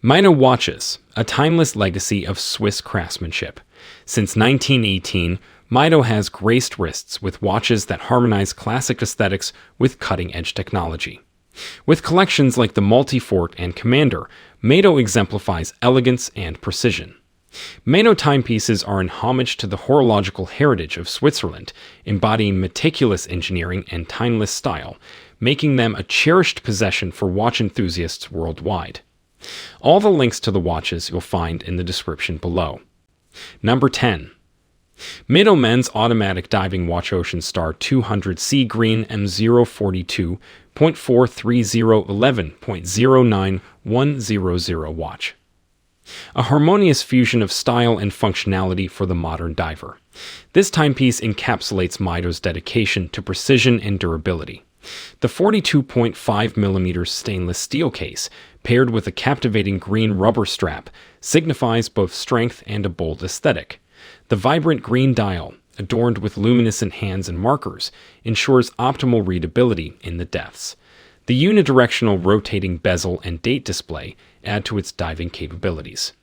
Mido watches, a timeless legacy of Swiss craftsmanship. Since 1918, Mido has graced wrists with watches that harmonize classic aesthetics with cutting-edge technology. With collections like the Multifort and Commander, Mido exemplifies elegance and precision. Mido timepieces are in homage to the horological heritage of Switzerland, embodying meticulous engineering and timeless style, making them a cherished possession for watch enthusiasts worldwide. All the links to the watches you'll find in the description below. Number 10. Mido Men's Automatic Diving Watch Ocean Star 200 Sea Green M042.43011.09100 watch. A harmonious fusion of style and functionality for the modern diver. This timepiece encapsulates Mido's dedication to precision and durability. The 42.5mm stainless steel case, paired with a captivating green rubber strap, signifies both strength and a bold aesthetic. The vibrant green dial, adorned with luminescent hands and markers, ensures optimal readability in the depths. The unidirectional rotating bezel and date display add to its diving capabilities.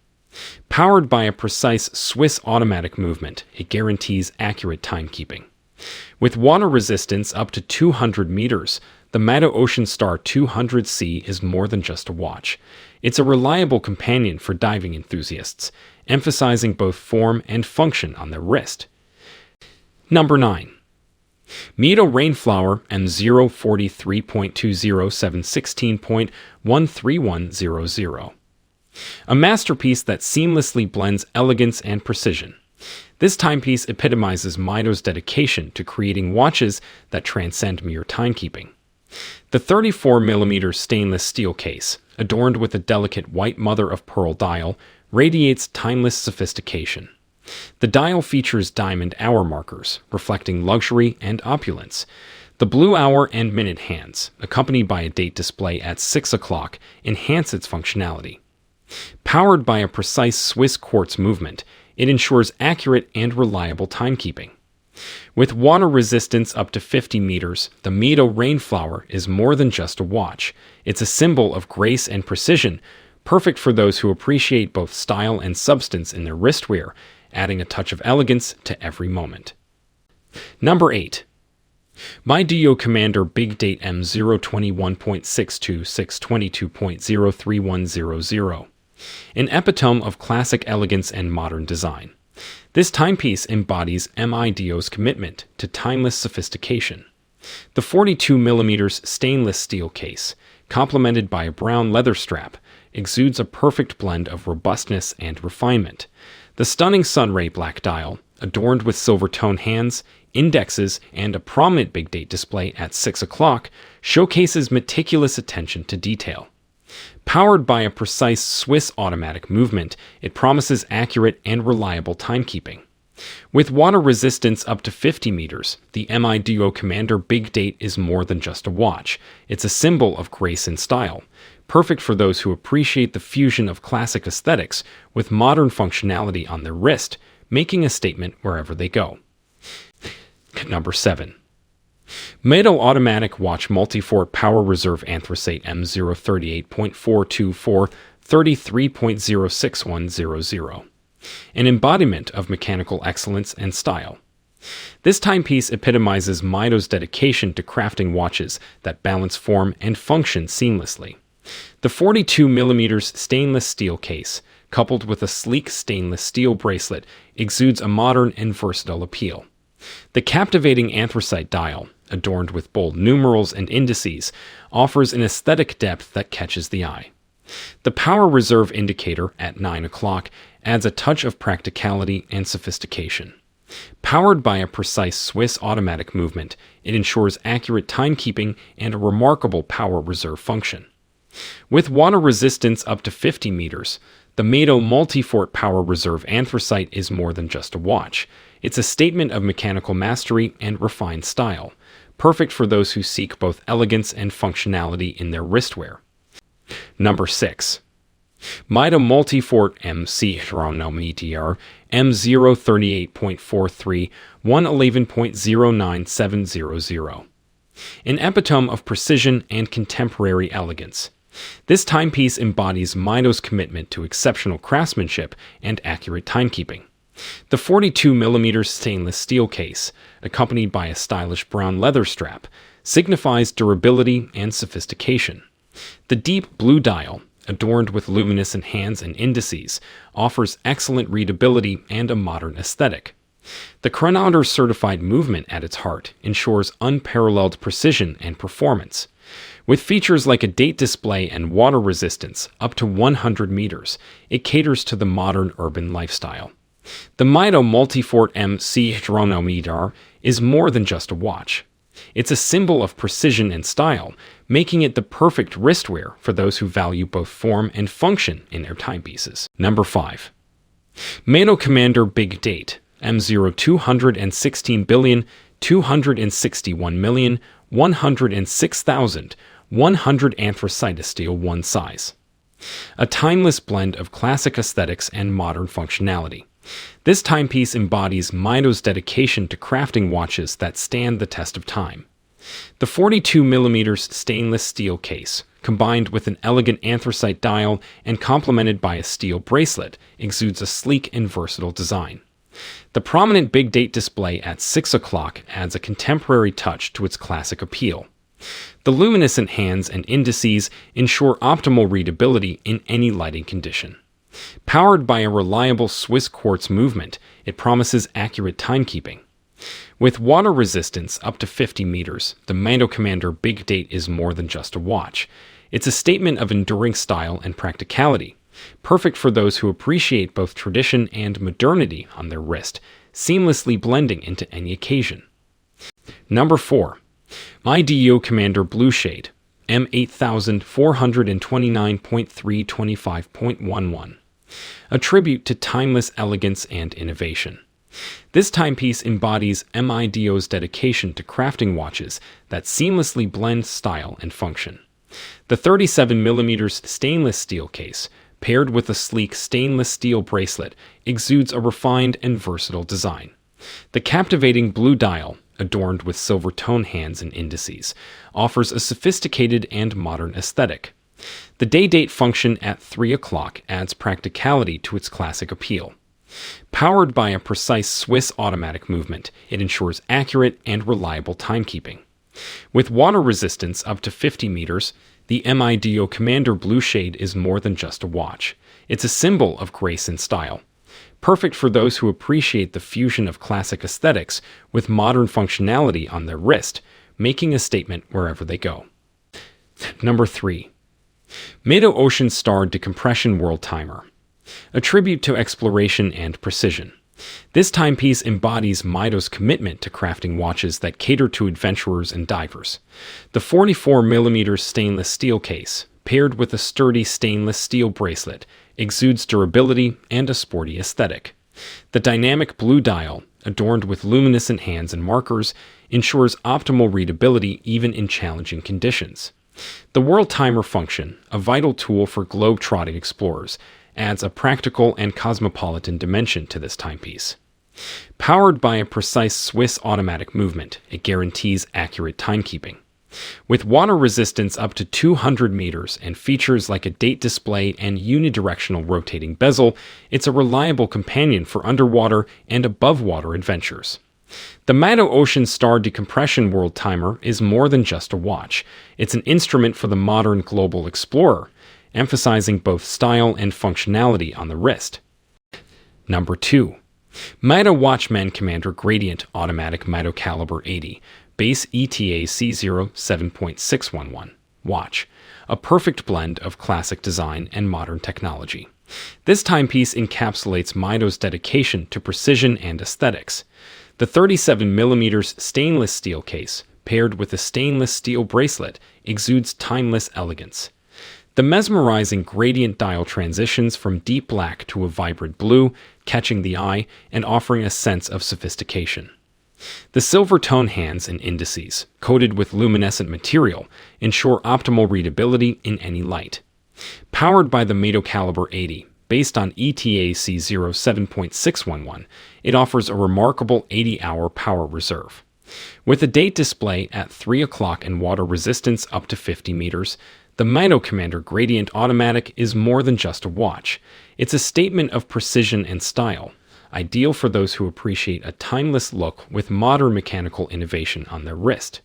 Powered by a precise Swiss automatic movement, it guarantees accurate timekeeping. With water resistance up to 200 meters, the Mido Ocean Star 200C is more than just a watch. It's a reliable companion for diving enthusiasts, emphasizing both form and function on the wrist. Number 9. Mido Rainflower M043.20716.13100. A masterpiece that seamlessly blends elegance and precision. This timepiece epitomizes Mido's dedication to creating watches that transcend mere timekeeping. The 34mm stainless steel case, adorned with a delicate white mother-of-pearl dial, radiates timeless sophistication. The dial features diamond hour markers, reflecting luxury and opulence. The blue hour and minute hands, accompanied by a date display at 6 o'clock, enhance its functionality. Powered by a precise Swiss quartz movement, it ensures accurate and reliable timekeeping. With water resistance up to 50 meters, the Mido Rainflower is more than just a watch. It's a symbol of grace and precision, perfect for those who appreciate both style and substance in their wristwear, adding a touch of elegance to every moment. Number 8. Mido Commander Big Date M021.62622.03100. An epitome of classic elegance and modern design. This timepiece embodies Mido's commitment to timeless sophistication. The 42mm stainless steel case, complemented by a brown leather strap, exudes a perfect blend of robustness and refinement. The stunning sunray black dial, adorned with silver tone hands, indexes, and a prominent big date display at 6 o'clock, showcases meticulous attention to detail. Powered by a precise Swiss automatic movement, it promises accurate and reliable timekeeping. With water resistance up to 50 meters, the Mido Commander Big Date is more than just a watch. It's a symbol of grace and style, perfect for those who appreciate the fusion of classic aesthetics with modern functionality on their wrist, making a statement wherever they go. Number 7. Mido Automatic Watch Multifort Power Reserve Anthracite M038.42433.06100. An embodiment of mechanical excellence and style. This timepiece epitomizes Mido's dedication to crafting watches that balance form and function seamlessly. The 42mm stainless steel case, coupled with a sleek stainless steel bracelet, exudes a modern and versatile appeal. The captivating anthracite dial, adorned with bold numerals and indices, offers an aesthetic depth that catches the eye. The power reserve indicator at 9 o'clock adds a touch of practicality and sophistication. Powered by a precise Swiss automatic movement, it ensures accurate timekeeping and a remarkable power reserve function. With water resistance up to 50 meters, the Mido Multifort Power Reserve Anthracite is more than just a watch. It's a statement of mechanical mastery and refined style, perfect for those who seek both elegance and functionality in their wristwear. Number 6. Mido Multifort CHRONOMETER M038.43.111.09700. An epitome of precision and contemporary elegance. This timepiece embodies Mido's commitment to exceptional craftsmanship and accurate timekeeping. The 42mm stainless steel case, accompanied by a stylish brown leather strap, signifies durability and sophistication. The deep blue dial, adorned with luminescent hands and indices, offers excellent readability and a modern aesthetic. The chronometer's certified movement at its heart ensures unparalleled precision and performance. With features like a date display and water resistance up to 100 meters, it caters to the modern urban lifestyle. The Mido Multifort CHRONOMETER is more than just a watch. It's a symbol of precision and style, making it the perfect wristwear for those who value both form and function in their timepieces. Number 5. Mido Commander Big Date M0 216,261,106,100 AnthraciteSteel 1 size. A timeless blend of classic aesthetics and modern functionality. This timepiece embodies Mido's dedication to crafting watches that stand the test of time. The 42mm stainless steel case, combined with an elegant anthracite dial and complemented by a steel bracelet, exudes a sleek and versatile design. The prominent big date display at 6 o'clock adds a contemporary touch to its classic appeal. The luminescent hands and indices ensure optimal readability in any lighting condition. Powered by a reliable Swiss quartz movement, it promises accurate timekeeping. With water resistance up to 50 meters, the Mido Commander Big Date is more than just a watch. It's a statement of enduring style and practicality, perfect for those who appreciate both tradition and modernity on their wrist, seamlessly blending into any occasion. Number 4. Mido Commander Blue Shade M8429.325.11. A tribute to timeless elegance and innovation. This timepiece embodies Mido's dedication to crafting watches that seamlessly blend style and function. The 37mm stainless steel case, paired with a sleek stainless steel bracelet, exudes a refined and versatile design. The captivating blue dial, adorned with silver tone hands and indices, offers a sophisticated and modern aesthetic. The day-date function at 3 o'clock adds practicality to its classic appeal. Powered by a precise Swiss automatic movement, it ensures accurate and reliable timekeeping. With water resistance up to 50 meters, the Mido Commander Blue Shade is more than just a watch. It's a symbol of grace and style. Perfect for those who appreciate the fusion of classic aesthetics with modern functionality on their wrist, making a statement wherever they go. Number 3. Mido Ocean Star Decompression Worldtimer. A tribute to exploration and precision. This timepiece embodies Mido's commitment to crafting watches that cater to adventurers and divers. The 44mm stainless steel case, paired with a sturdy stainless steel bracelet, exudes durability and a sporty aesthetic. The dynamic blue dial, adorned with luminescent hands and markers, ensures optimal readability even in challenging conditions. The Worldtimer function, a vital tool for globe-trotting explorers, adds a practical and cosmopolitan dimension to this timepiece. Powered by a precise Swiss automatic movement, it guarantees accurate timekeeping. With water resistance up to 200 meters and features like a date display and unidirectional rotating bezel, it's a reliable companion for underwater and above-water adventures. The Mido Ocean Star Decompression Worldtimer is more than just a watch. It's an instrument for the modern global explorer, emphasizing both style and functionality on the wrist. Number 2. Mido Watchman Commander Gradient Automatic Mido Caliber 80 Base ETA C0 7.611 Watch, a perfect blend of classic design and modern technology. This timepiece encapsulates Mido's dedication to precision and aesthetics. The 37mm stainless steel case, paired with a stainless steel bracelet, exudes timeless elegance. The mesmerizing gradient dial transitions from deep black to a vibrant blue, catching the eye and offering a sense of sophistication. The silver tone hands and indices, coated with luminescent material, ensure optimal readability in any light. Powered by the Mido Caliber 80, based on ETA C0 7.611, it offers a remarkable 80-hour power reserve. With a date display at 3 o'clock and water resistance up to 50 meters, The Mido Commander Gradient Automatic is more than just a watch. It's a statement of precision and style, ideal for those who appreciate a timeless look with modern mechanical innovation on their wrist.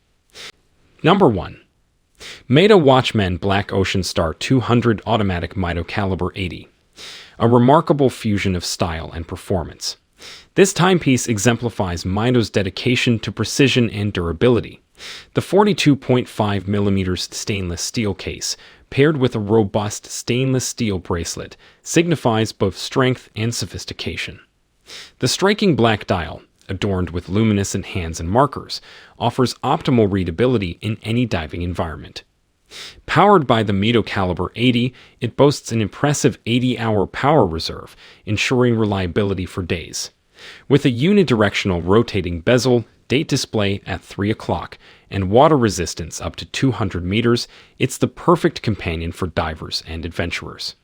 Number 1. Mido Watchman Black Ocean Star 200 Automatic Mido Caliber 80. A remarkable fusion of style and performance. This timepiece exemplifies Mido's dedication to precision and durability. The 42.5mm stainless steel case, paired with a robust stainless steel bracelet, signifies both strength and sophistication. The striking black dial, adorned with luminescent hands and markers, offers optimal readability in any diving environment. Powered by the Mido Caliber 80, it boasts an impressive 80-hour power reserve, ensuring reliability for days. With a unidirectional rotating bezel, date display at 3 o'clock, and water resistance up to 200 meters, it's the perfect companion for divers and adventurers.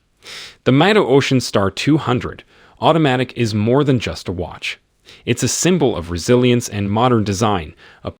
The Mido Ocean Star 200 Automatic is more than just a watch. It's a symbol of resilience and modern design, a